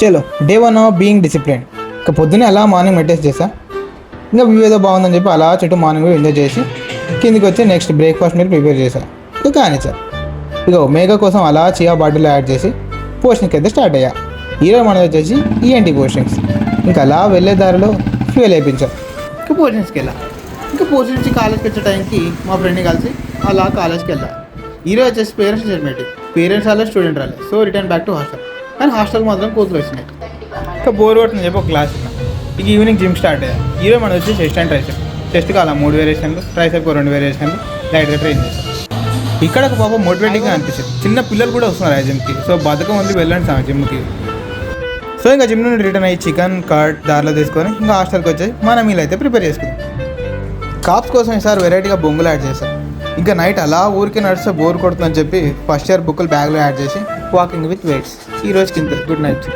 చలో day 1 of being discipline. ఇక పొద్దున్నే అలా మార్నింగ్ మెడిటేషన్ చేసా. ఇంకా వ్యూ ఏదో బాగుందని చెప్పి అలా చుట్టూ మార్నింగ్ ఎంజాయ్ చేసి కిందికి వచ్చి నెక్స్ట్ బ్రేక్ఫాస్ట్ మీరు ప్రిపేర్ చేశాను. ఇక కానీ సార్ ఇక ఒమేగా కోసం అలా చియా బాటిల్లో యాడ్ చేసి పోషన్కి అయితే స్టార్ట్ అయ్యా. ఈరోజు మనది వచ్చేసి ఈఎన్టీ పోషన్స్. ఇంకా అలా వెళ్ళే దారిలో ఫ్యూయల్ వేయించాం. ఇంకా పోషన్స్కి వెళ్ళా. ఇంకా పోషన్ నుంచి కాలేజ్కి వచ్చే టైంకి మా ఫ్రెండ్ని కలిసి అలా కాలేజ్కి వెళ్ళా. ఈరోజు వచ్చేసి పేరెంట్స్ మీటింగ్. పేరెంట్స్ అలా స్టూడెంట్ రాలేదు, so return back to hostel. కానీ హాస్టల్కి మాత్రం కూతురు వచ్చినాయి. ఇంకా బోర్ కొట్టిందని చెప్పి ఒక క్లాస్ ఉన్నా. ఇక ఈవినింగ్ జిమ్ స్టార్ట్ అయ్యా. ఈరోజు మనం వచ్చి చెస్ట్ అండ్ ట్రైసెప్. చెస్ట్కి అలా 3 వేరియేషన్లు, ట్రైసెప్కి 2 వేరియేషన్లు లైట్గా ట్రైన్ చేస్తాం. ఇక్కడ ఒక పాప మోటివేటింగ్గా అనిపించింది. చిన్న పిల్లలు కూడా వస్తున్నారు ఆ జిమ్కి. సో బతుకం ఉంది, వెళ్ళండి సార్ జిమ్కి. సో ఇంకా జిమ్ నుండి రిటర్న్ అయ్యి చికెన్ కర్డ్ దారిలో తీసుకొని ఇంకా హాస్టల్కి వచ్చి మన మీల్ అయితే ప్రిపేర్ చేసుకుందాం. కాప్స్ కోసం ఈసారి వెరైటీగా బొంగులు యాడ్ చేశాను. ఇంకా నైట్ అలా ఊరికే నడిస్తే బోర్ కొడుతుందని చెప్పి ఫస్ట్ ఇయర్ బుక్కులు బ్యాగ్లో యాడ్ చేసి వాకింగ్ విత్ వెయిట్స్. ఈ రోజుకి ఇంత. Good night.